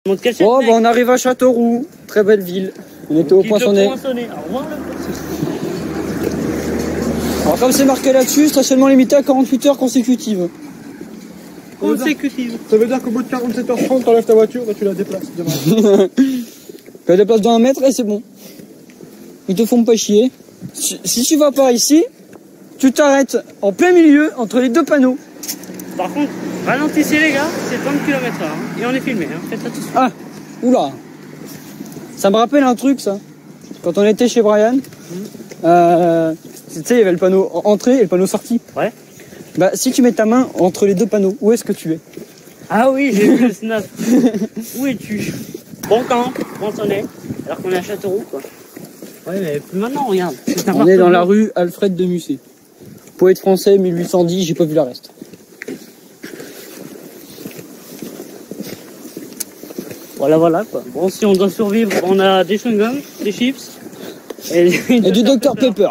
Oh, bah on arrive à Châteauroux, très belle ville. On était au Poinçonnet. Alors comme c'est marqué là-dessus, stationnement limité à 48 heures consécutives. Ça veut dire qu'au bout de 47h30, t'enlèves ta voiture, bah tu la déplaces. Tu la déplaces dans 1 mètre et c'est bon. Ils te font pas chier. Si tu vas par ici, tu t'arrêtes en plein milieu entre les 2 panneaux. Par contre, ralentissez les gars, c'est 30 km/h. Hein. Et on est filmé, hein. Faites attention. Ah, oula. Ça me rappelle un truc ça. Quand on était chez Brian, tu sais, il y avait le panneau entrée et le panneau sortie. Ouais. Bah, si tu mets ta main entre les 2 panneaux, où est-ce que tu es? Ah oui, j'ai vu le snap. Où es-tu? Bon camp, Poinçonnet, alors qu'on est à Châteauroux, quoi. Ouais, mais maintenant, regarde. On est dans la rue Alfred de Musset. Poète français, 1810, j'ai pas vu la reste. Voilà, quoi. Bon, si on doit survivre, on a des chewing-gums, des chips, et du Dr Pepper.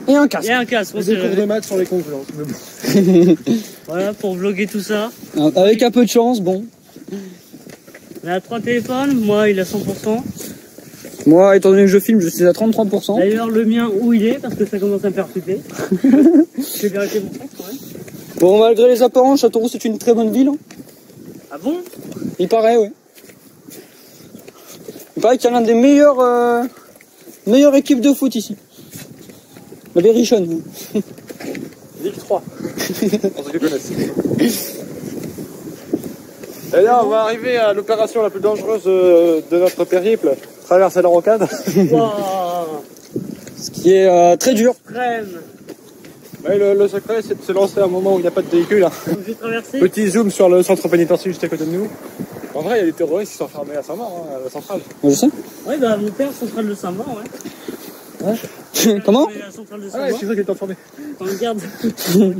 Et un casque. Et un casque. Des cours de maths sur les confluences. Voilà, pour vlogger tout ça. Avec un peu de chance, bon. On a 3 téléphones, moi il a 100%. Moi, étant donné que je filme, je suis à 33%. D'ailleurs, le mien, où il est, parce que ça commence à me faire flipper. Je vais vérifier mon sac, quand même. Bon, malgré les apparences, Châteauroux, c'est une très bonne ville. Hein. Ah bon? Il paraît, oui. Il paraît qu'il y a l'un des meilleures équipes de foot ici. La Berrichonne. Ligue 3. On se connaisse. Et là, on va arriver à l'opération la plus dangereuse de notre périple, traverser la rocade. Wow. Ce qui est très dur. Crème. Ouais, le secret, c'est de se lancer à un moment où il n'y a pas de véhicule. Hein. J'ai traversé. Petit zoom sur le centre pénitentiaire juste à côté de nous. En vrai, il y a des terroristes qui sont fermés à Saint-Maur, hein, à la centrale. Je sais. Ouais, bah mon père, centrale de Saint-Maur, ouais. Comment? La centrale de Ah ouais, Saint-Maur. c'est vrai qu'il est informé. On regarde il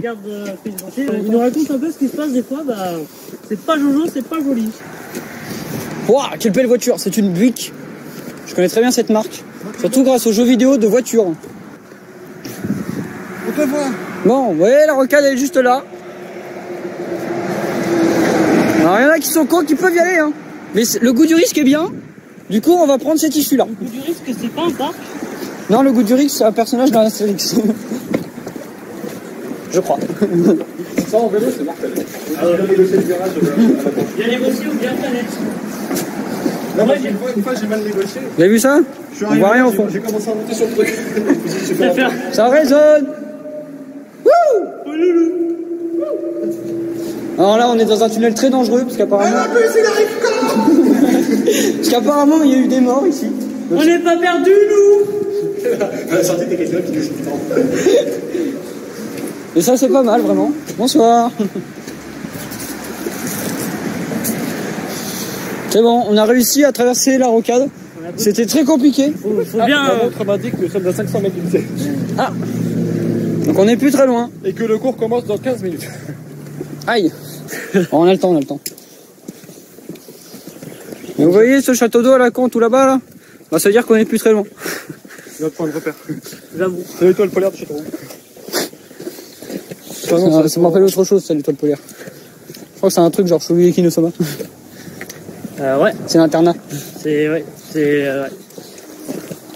nous raconte un peu ce qui se passe des fois, bah c'est pas jojo, c'est pas joli. Waouh, quelle belle voiture, c'est une Buick. Je connais très bien cette marque. Surtout grâce aux jeux vidéo de voitures. On te voit. Bon, ouais, la rocade elle est juste là. Alors il y en a qui sont cons qui peuvent y aller, hein. Mais le goût du risque est bien. Du coup, on va prendre cette issue là. Le goût du risque, c'est pas un parc. Non, le goût du risque, c'est un personnage dans Astérix. Je crois. Ça en vélo, c'est mortel. Ah ouais. Bien négocié ou bien planète. Là, moi, une fois, j'ai mal négocié. Vous avez vu ça? On voit rien au fond. J'ai commencé à monter sur le truc. Ça résonne. Wouh! Alors là, on est dans un tunnel très dangereux parce qu'apparemment. Ah, mais c'est la rive quand Parce qu'apparemment, il y a eu des morts ici. On n'est pas perdus, nous! La sortie des quelqu'un qui nous entend. Et ça, c'est pas mal, vraiment. Bonsoir. C'est bon, on a réussi à traverser la rocade. C'était très compliqué. Faut bien. La montre m'a dit que nous sommes à 500 mètres du. Ah. Donc on est plus très loin. Et que le cours commence dans 15 minutes. Aïe. Bon, on a le temps, on a le temps. Et vous voyez ce château d'eau à la con tout là-bas là, bah, ça veut dire qu'on est plus très loin. C'est notre point de repère. J'avoue. C'est l'étoile polaire de Châteauroux. Ça me rappelle autre chose, ça, l'étoile polaire. Je crois que c'est un truc genre Shogeki Kinosama. Ouais. C'est l'internat. Ouais. Là,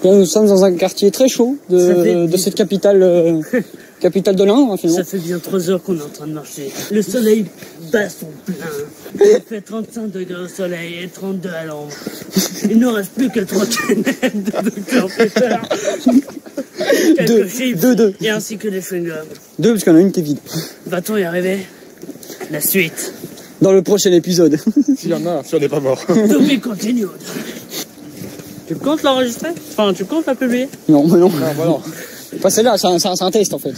nous sommes dans un quartier très chaud de cette capitale, capitale de l'Inde, hein, finalement. Ça fait bien 3 heures qu'on est en train de marcher. Le soleil bat son plein. Il fait 35 degrés au soleil et 32 à l'ombre. Il ne reste plus que 3 canettes de Dr Pepper. Quelques chips. Deux. Et ainsi que des chewing-gums. 2 parce qu'il y en a une qui est vide. Va-t-on y arriver? La suite. Dans le prochain épisode. S'il y en a, si on n'est pas mort. To be continued. Tu comptes l'enregistrer? Enfin, tu comptes la publier? Non, mais non. Non, voilà. Pas celle-là, c'est un test en fait.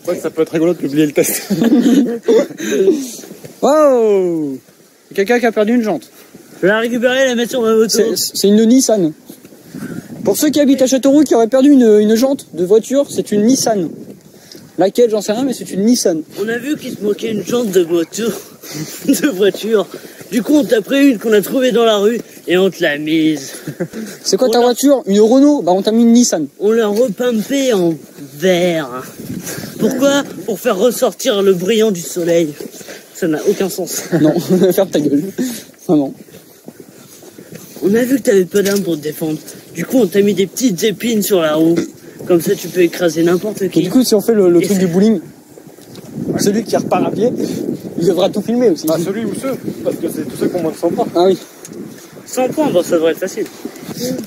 Ouais, ça peut être rigolo de publier le test. Wow! Quelqu'un qui a perdu une jante. Je vais la récupérer et la mettre sur ma moto. C'est une Nissan. Pour ceux qui habitent à Châteauroux qui auraient perdu une jante de voiture, c'est une Nissan. Laquelle, j'en sais rien, mais c'est une Nissan. On a vu qu'il se manquait une jante de voiture. Du coup, on t'a pris une qu'on a trouvée dans la rue et on te l'a mise. C'est quoi ta voiture? Une Renault? Bah on t'a mis une Nissan. On l'a repimpée en vert. Pourquoi? Pour faire ressortir le brillant du soleil. Ça n'a aucun sens. Non, ferme ta gueule. Vraiment. On a vu que t'avais pas d'armes pour te défendre. Du coup, on t'a mis des petites épines sur la roue. Comme ça, tu peux écraser n'importe Et qui. du coup, si on fait le truc du bowling, celui qui repart à pied, il devra tout filmer aussi. Ah, celui ou ceux, parce que c'est tous ceux qui ont moins de 100 points. Ah oui. 100 points, bon, ça devrait être facile.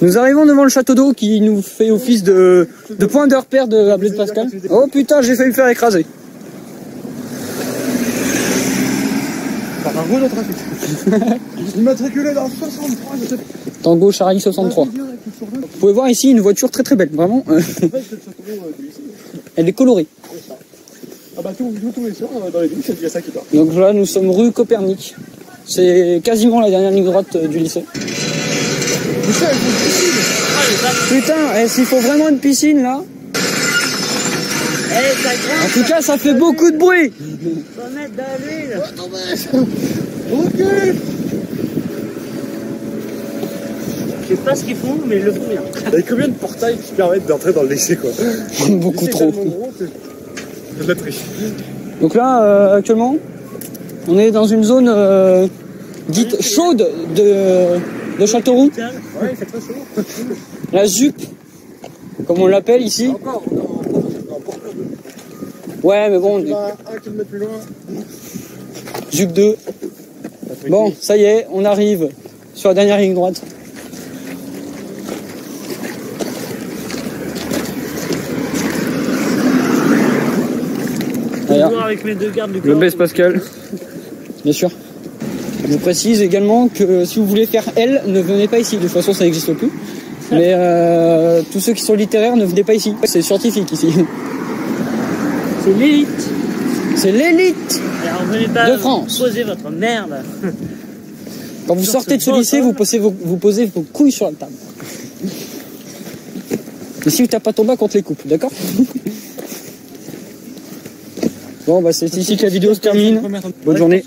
Nous arrivons devant le château d'eau qui nous fait office de point de repère de Blaise Pascal. Oh putain, j'ai failli me faire écraser. Par un gros de trafic. Immatriculé dans 63, je sais pas. Tango Charlie 63. Vous pouvez voir ici une voiture très très belle, vraiment. Elle est colorée. Ah bah tous les soirs dans les villes, c'est bien ça qui part. Donc là, nous sommes rue Copernic. C'est quasiment la dernière ligne droite du lycée. Putain, s'il faut vraiment une piscine là. En tout cas, ça fait beaucoup de bruit. Faut mettre de l'huile. Ok. Je sais pas ce qu'ils font, mais ils le font bien. Il y a combien de portails qui permettent d'entrer dans le lycée quoi? Beaucoup trop. C'est de la triche. Donc là, actuellement, on est dans une zone dite chaude de Châteauroux. Ouais, il fait très chaud. La ZUP, comme on l'appelle ici. Encore, on est en porteur de. Ouais, mais bon, On va 1 km plus loin. ZUP 2. Bon, ça y est, on arrive sur la dernière ligne droite. Toujours avec mes deux gardes du corps. Le Blaise Pascal, bien sûr. Je précise également que si vous voulez faire L, ne venez pas ici. De toute façon, ça n'existe plus. Mais tous ceux qui sont littéraires, ne venez pas ici. C'est scientifique ici. C'est l'élite. C'est l'élite Alors venez pas de France. poser votre merde. Quand vous sortez de ce lycée, vous posez vos couilles sur la table. Et si vous tapez pas ton bac, on te les coupe, d'accord? Bon, bah c'est ici que la vidéo se termine. Bonne journée.